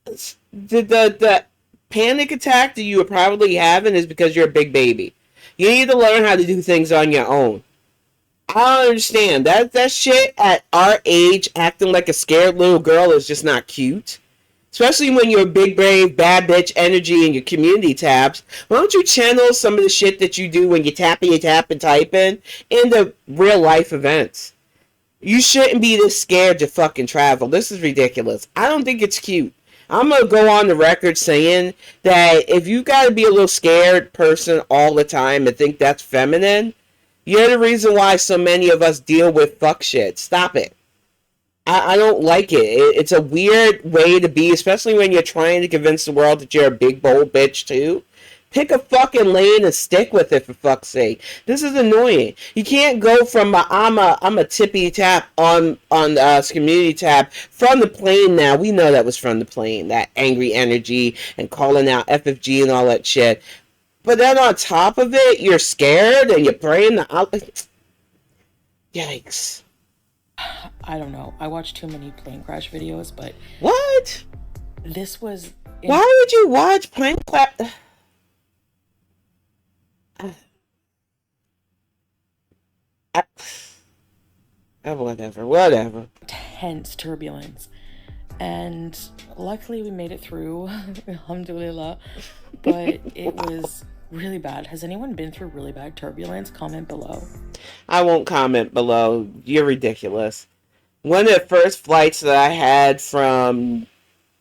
The panic attack that you are probably having is because you're a big baby. You need to learn how to do things on your own. I don't understand. That shit at our age, acting like a scared little girl is just not cute. Especially when you're a big, brave, bad bitch energy in your community tabs. Why don't you channel some of the shit that you do when you tap and typing into real life events? You shouldn't be this scared to fucking travel. This is ridiculous. I don't think it's cute. I'm going to go on the record saying that if you got to be a little scared person all the time and think that's feminine, You're the reason why so many of us deal with fuck shit. Stop it. I don't like it. It's a weird way to be, especially when you're trying to convince the world that you're a big bold bitch too. Pick a fucking lane and stick with it, for fuck's sake. This is annoying. You can't go from I'm a tippy tap on community tab from the plane. Now we know that was from the plane, that angry energy and calling out FFG and all that shit. But then on top of it, you're scared and you're praying the yikes. I don't know. I watched too many plane crash videos, but what? This was. Why would you watch plane crash? Whatever. Tense turbulence. And luckily we made it through. Alhamdulillah. But it was really bad. Has anyone been through really bad turbulence? Comment below. I won't comment below. You're ridiculous. One of the first flights that I had from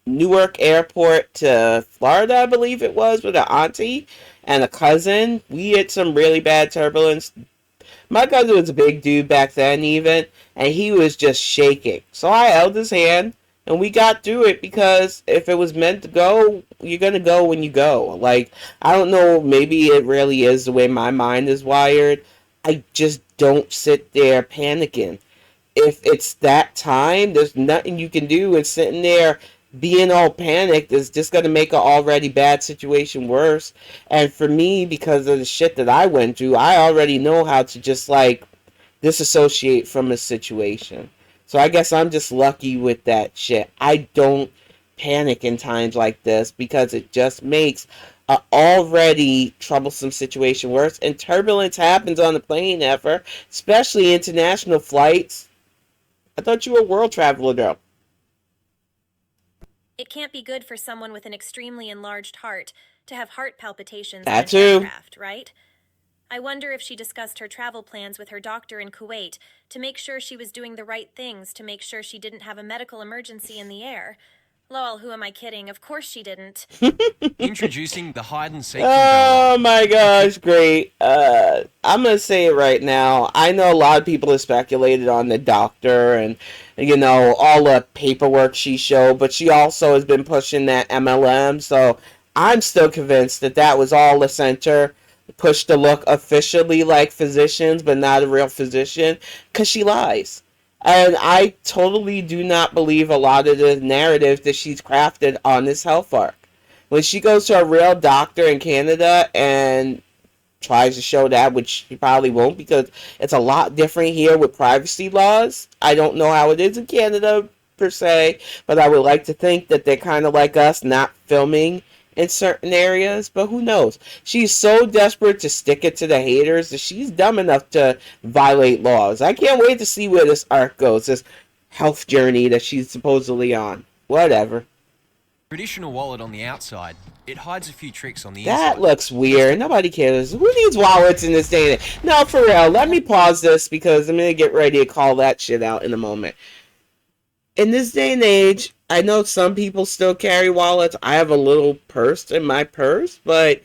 Newark Airport to Florida, I believe it was, with an auntie and a cousin, we had some really bad turbulence. My cousin was a big dude back then even, and he was just shaking. So I held his hand, and we got through it, because if it was meant to go, you're going to go when you go. Like, I don't know, maybe it really is the way my mind is wired. I just don't sit there panicking. If it's that time, there's nothing you can do, and sitting there being all panicked is just going to make an already bad situation worse. And for me, because of the shit that I went through, I already know how to just like disassociate from a situation. So I guess I'm just lucky with that shit. I don't panic in times like this, because it just makes an already troublesome situation worse. And turbulence happens on the plane ever, especially international flights. I thought you were a world traveler though. It can't be good for someone with an extremely enlarged heart to have heart palpitations That on too. an aircraft, right? I wonder if she discussed her travel plans with her doctor in Kuwait to make sure she was doing the right things to make sure she didn't have a medical emergency in the air. Lol, who am I kidding? Of course she didn't. Introducing the hide and seek. Oh my gosh, great. I'm gonna say it right now. I know a lot of people have speculated on the doctor and, you know, all the paperwork she showed, but she also has been pushing that MLM, so I'm still convinced that that was all the center push to look officially like physicians, but not a real physician, because she lies. And I totally do not believe a lot of the narrative that she's crafted on this health arc. When she goes to a real doctor in Canada and tries to show that, which she probably won't, because it's a lot different here with privacy laws. I don't know how it is in Canada per se, but I would like to think that they're kind of like us, not filming in certain areas, but who knows? She's so desperate to stick it to the haters that she's dumb enough to violate laws. I can't wait to see where this arc goes, this health journey that she's supposedly on. Whatever. Traditional wallet on the outside, it hides a few tricks on the inside. That looks weird. Nobody cares. Who needs wallets in this day and age? No, for real. Let me pause this, because I'm going to get ready to call that shit out in a moment. In this day and age, I know some people still carry wallets. I have a little purse in my purse, but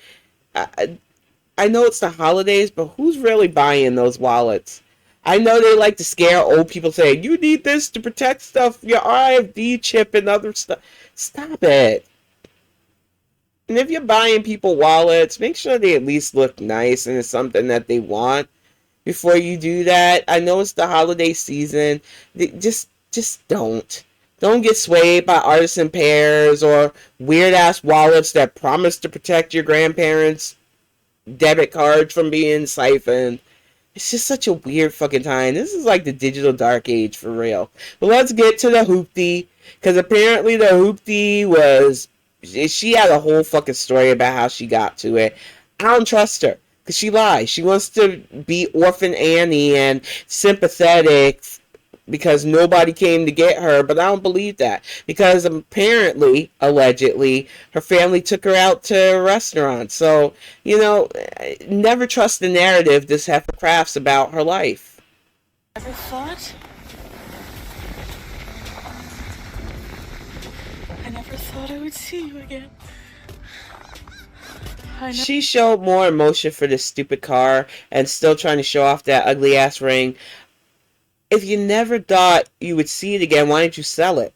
I know it's the holidays, but who's really buying those wallets? I know they like to scare old people saying, you need this to protect stuff, your RFD chip and other stuff. Stop it. And if you're buying people wallets, make sure they at least look nice and it's something that they want before you do that. I know it's the holiday season. Just don't. Don't get swayed by artisan pairs or weird-ass wallets that promise to protect your grandparents' debit cards from being siphoned. It's just such a weird fucking time. This is like the digital dark age for real. But let's get to the hoopty. Because apparently the hoopty was... She had a whole fucking story about how she got to it. I don't trust her. Because she lies. She wants to be Orphan Annie and sympathetic because nobody came to get her, but I don't believe that. Because apparently, allegedly, her family took her out to a restaurant. So, you know, never trust the narrative this heifer crafts about her life. Ever thought? I never thought I would see you again. She showed more emotion for this stupid car and still trying to show off that ugly ass ring. If you never thought you would see it again, why didn't you sell it?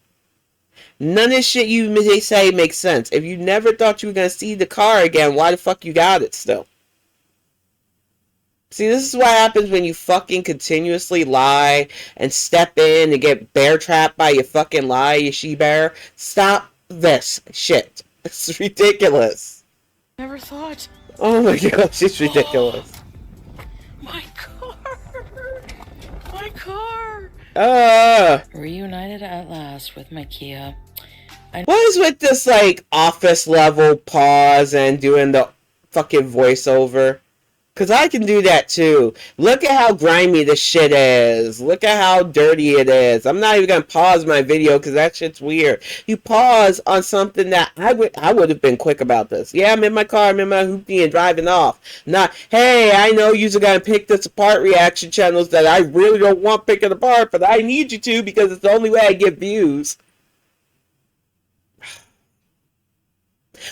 None of this shit they say makes sense. If you never thought you were going to see the car again, why the fuck you got it still? See, this is what happens when you fucking continuously lie and step in and get bear trapped by your fucking lie, you she-bear. Stop this shit. It's ridiculous. Never thought. Oh my gosh, it's ridiculous. My car! My car! Reunited at last with my Kia. What is with this, like, office level pause and doing the fucking voiceover? Because I can do that too. Look at how grimy this shit is. Look at how dirty it is. I'm not even going to pause my video because that shit's weird. You pause on something that I would have been quick about this. Yeah, I'm in my car. I'm in my hoopty and driving off. Not, hey, I know you're going to pick this apart reaction channels that I really don't want picking apart, but I need you to because it's the only way I get views.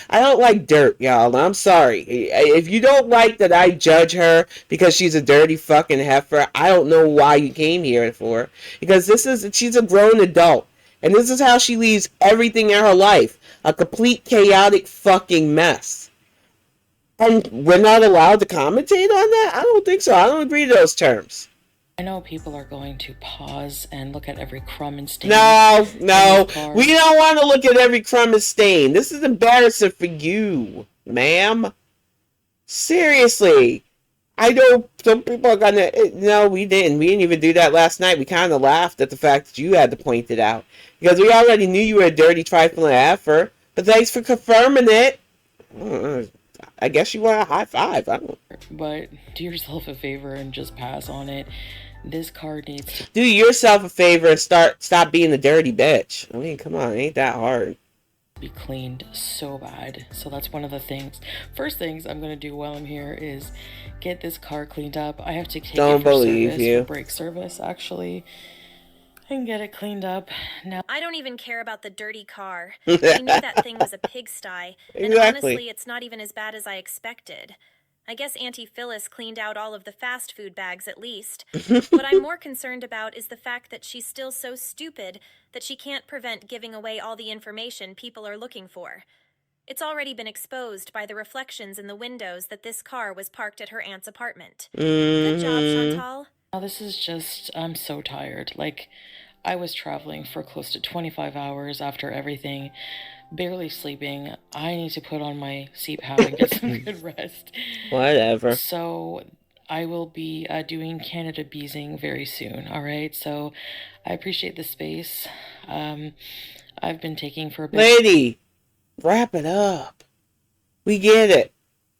I don't like dirt, y'all. I'm sorry. If you don't like that I judge her because she's a dirty fucking heifer, I don't know why you came here for. Because she's a grown adult. And this is how she leaves everything in her life. A complete chaotic fucking mess. And we're not allowed to commentate on that? I don't think so. I don't agree to those terms. I know people are going to pause and look at every crumb and stain. No. We don't want to look at every crumb and stain. This is embarrassing for you, ma'am. Seriously. I know some people are gonna... No, we didn't. We didn't even do that last night. We kind of laughed at the fact that you had to point it out. Because we already knew you were a dirty, trifling heifer. But thanks for confirming it. I guess you want a high five. I don't... But do yourself a favor and just pass on it. This car needs to do yourself a favor and stop being a dirty bitch. I mean, come on, it ain't that hard. Be cleaned so bad. So that's one of the things. First things I'm gonna do while I'm here is get this car cleaned up. I have to take it for service, for brake service actually, and get it cleaned up. Now I don't even care about the dirty car. We knew that thing was a pigsty, and honestly, it's not even as bad as I expected. I guess Auntie Phyllis cleaned out all of the fast food bags at least. What I'm more concerned about is the fact that she's still so stupid that she can't prevent giving away all the information people are looking for. It's already been exposed by the reflections in the windows that this car was parked at her aunt's apartment. Good job, Chantal. Now this is just, I'm so tired. Like, I was traveling for close to 25 hours after everything. Barely sleeping. I need to put on my CPAP and get some good rest. Whatever. So I will be doing Canada Beezing very soon. All right. So I appreciate the space. I've been taking for a bit. Lady, wrap it up. We get it.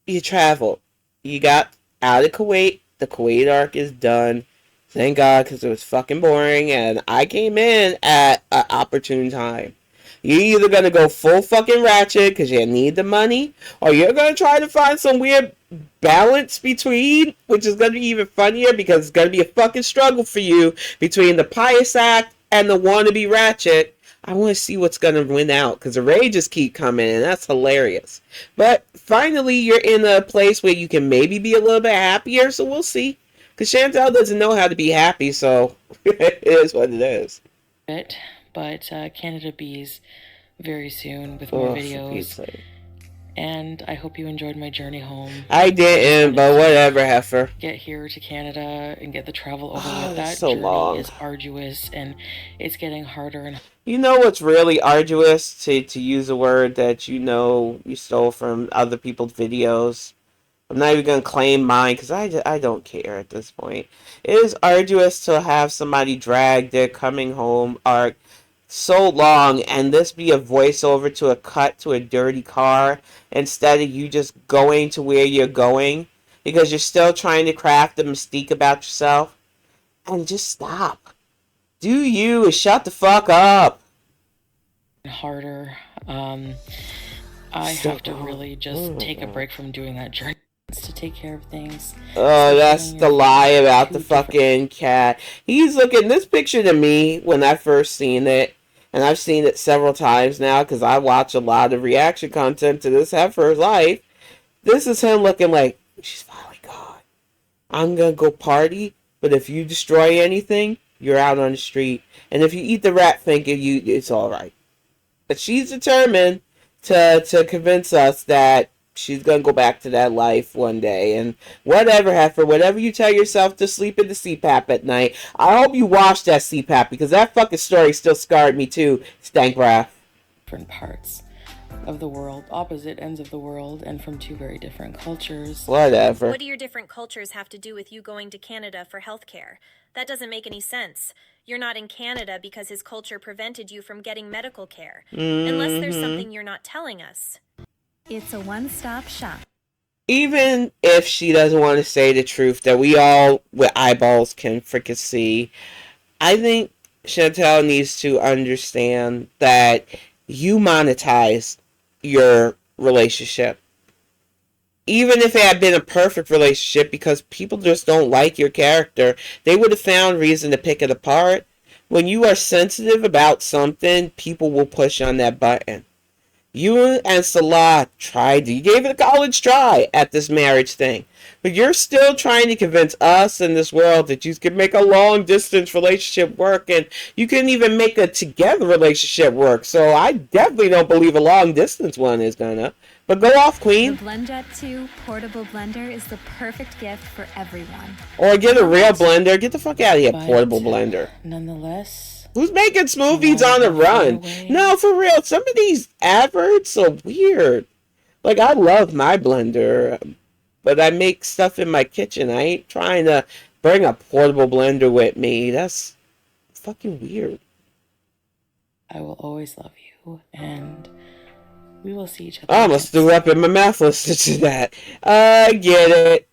You traveled. You got out of Kuwait. The Kuwait arc is done. Thank God, because it was fucking boring, and I came in at an opportune time. You're either going to go full fucking ratchet because you need the money, or you're going to try to find some weird balance between, which is going to be even funnier because it's going to be a fucking struggle for you between the pious act and the wannabe ratchet. I want to see what's going to win out because the rages keep coming and that's hilarious. But finally, you're in a place where you can maybe be a little bit happier, so we'll see. Because Chantal doesn't know how to be happy, so it is what it is. But Canada Bees very soon with more videos. And I hope you enjoyed my journey home. I didn't, but whatever, heifer. Get here to Canada and get the travel over with. That so journey long. is arduous and it's getting harder and you know what's really arduous, to use a word that you know you stole from other people's videos? I'm not even going to claim mine because I don't care at this point. It is arduous to have somebody drag their coming home arc so long and this be a voiceover to a cut to a dirty car instead of you just going to where you're going because you're still trying to craft a mystique about yourself. And just stop. Do you and shut the fuck up. Harder. I have to really just take a break from doing that journey to take care of things. Oh, that's the lie about the fucking cat. He's looking this picture to me when I first seen it, and I've seen it several times now because I watch a lot of reaction content to this heifer's life. This is him looking like, she's finally gone. I'm gonna go party, but if you destroy anything, you're out on the street. And if you eat the rat finger, it's alright. But she's determined to convince us that she's gonna go back to that life one day. And whatever, Heifer, whatever you tell yourself to sleep in the CPAP at night, I hope you wash that CPAP, because that fucking story still scarred me too, stank breath. Different parts of the world, opposite ends of the world, and from two very different cultures. Whatever. What do your different cultures have to do with you going to Canada for healthcare? That doesn't make any sense. You're not in Canada because his culture prevented you from getting medical care. Unless there's something you're not telling us. It's a one-stop shop. Even if she doesn't want to say the truth that we all with eyeballs can freaking see, I think Chantel needs to understand that you monetize your relationship. Even if it had been a perfect relationship, because people just don't like your character, they would have found reason to pick it apart. When you are sensitive about something, people will push on that button. You and Salah you gave it a college try at this marriage thing. But you're still trying to convince us in this world that you can make a long distance relationship work, and you couldn't even make a together relationship work. So I definitely don't believe a long distance one is gonna. But go off, Queen. The BlendJet 2 portable blender is the perfect gift for everyone. Or get a real blender. Get the fuck out of here, But portable blender. Nonetheless, Who's making smoothies on the run? No, for real. Some of these adverts are weird. Like, I love my blender, but I make stuff in my kitchen. I ain't trying to bring a portable blender with me. That's fucking weird. I will always love you, and we will see each other. I almost threw up in my mouth listening to that. I get it.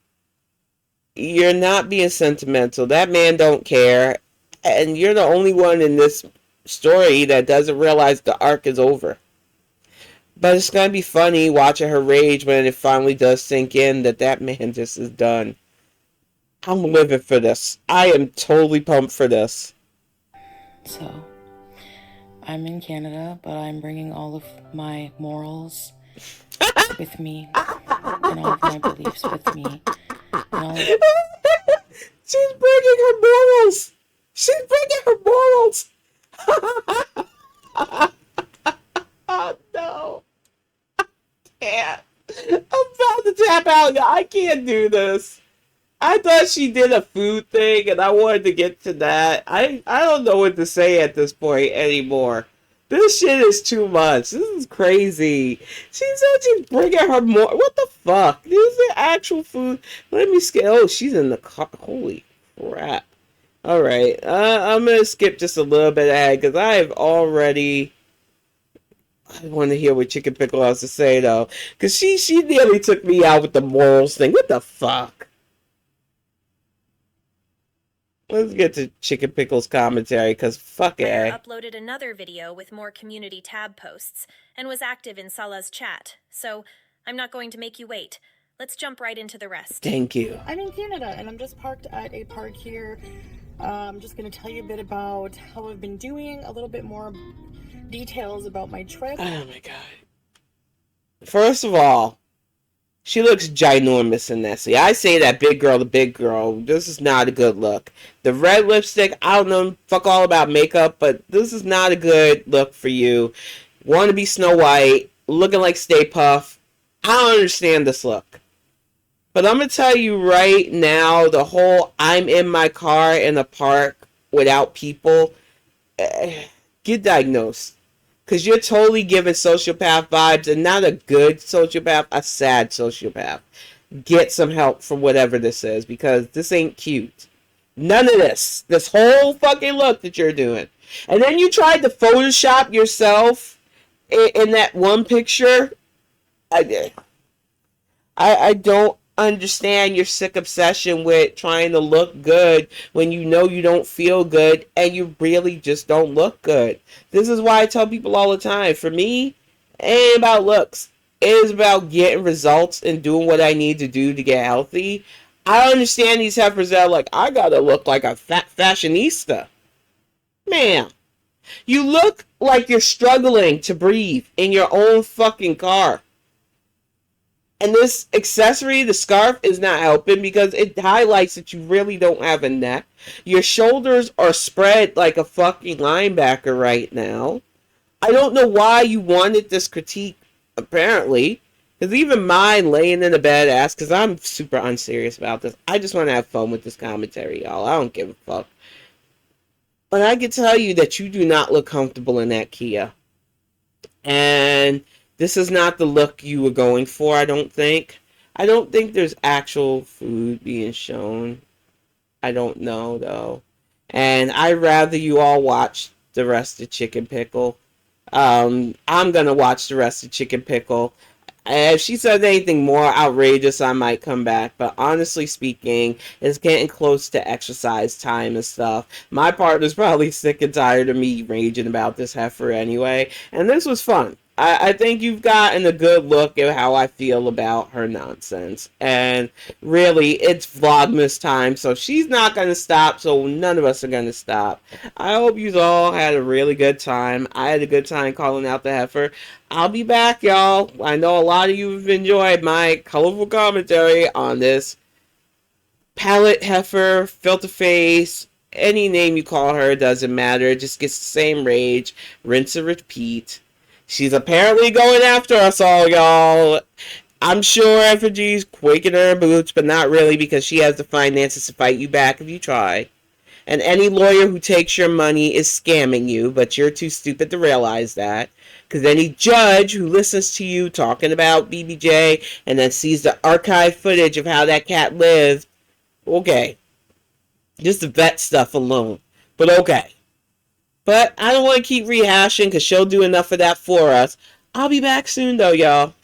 You're not being sentimental. That man don't care. And you're the only one in this story that doesn't realize the arc is over. But it's going to be funny watching her rage when it finally does sink in that man just is done. I'm living for this. I am totally pumped for this. So, I'm in Canada, but I'm bringing all of my morals with me, and all of my beliefs with me. She's bringing her morals. She's bringing her morals. Oh, no. I can't. I'm about to tap out. I can't do this. I thought she did a food thing, and I wanted to get to that. I don't know what to say at this point anymore. This shit is too much. This is crazy. She said she's bringing her more. What the fuck? This is actual food. Let me skip. Oh, she's in the car. Holy crap. Alright. I'm going to skip just a little bit ahead because I have already... I want to hear what Chicken Pickle has to say, though. Because she nearly took me out with the morals thing. What the fuck? Let's get to Chicken Pickle's commentary, because fuck it. Uploaded another video with more community tab posts, and was active in Salah's chat, so I'm not going to make you wait. Let's jump right into the rest. Thank you. I'm in Canada, and I'm just parked at a park here. I'm just going to tell you a bit about how I've been doing, a little bit more details about my trip. Oh my god. First of all, she looks ginormous in this. See, I say that big girl to big girl. This is not a good look. The red lipstick, I don't know fuck all about makeup, but this is not a good look for you. Want to be Snow White, looking like Stay Puft. I don't understand this look. But I'm going to tell you right now, the whole I'm in my car in a park without people, get diagnosed. Because you're totally giving sociopath vibes, and not a good sociopath, a sad sociopath. Get some help from whatever this is, because this ain't cute. None of this. This whole fucking look that you're doing. And then you tried to Photoshop yourself in that one picture. I don't understand your sick obsession with trying to look good when you know you don't feel good and you really just don't look good. This is why I tell people all the time, for me, it ain't about looks. It is about getting results and doing what I need to do to get healthy. I understand these heifers that are like, I gotta look like a fashionista. Man, you look like you're struggling to breathe in your own fucking car. And this accessory, the scarf, is not helping because it highlights that you really don't have a neck. Your shoulders are spread like a fucking linebacker right now. I don't know why you wanted this critique, apparently. Because even mine laying in a bed ass, because I'm super unserious about this. I just want to have fun with this commentary, y'all. I don't give a fuck. But I can tell you that you do not look comfortable in that Kia. And this is not the look you were going for, I don't think. I don't think there's actual food being shown. I don't know, though. And I'd rather you all watch the rest of Chicken Pickle. I'm going to watch the rest of Chicken Pickle. If she says anything more outrageous, I might come back. But honestly speaking, it's getting close to exercise time and stuff. My partner's probably sick and tired of me raging about this heifer anyway. And this was fun. I think you've gotten a good look at how I feel about her nonsense. And really, it's Vlogmas time, so she's not going to stop, so none of us are going to stop. I hope you all had a really good time. I had a good time calling out the heifer. I'll be back, y'all. I know a lot of you have enjoyed my colorful commentary on this palette heifer, filter face, any name you call her, doesn't matter. It just gets the same rage. Rinse and repeat. She's apparently going after us all, y'all. I'm sure Effigy's quaking her boots, but not really because she has the finances to fight you back if you try. And any lawyer who takes your money is scamming you, but you're too stupid to realize that. Because any judge who listens to you talking about BBJ and then sees the archive footage of how that cat lived, okay. Just the vet stuff alone. But okay. But I don't want to keep rehashing because she'll do enough of that for us. I'll be back soon though, y'all.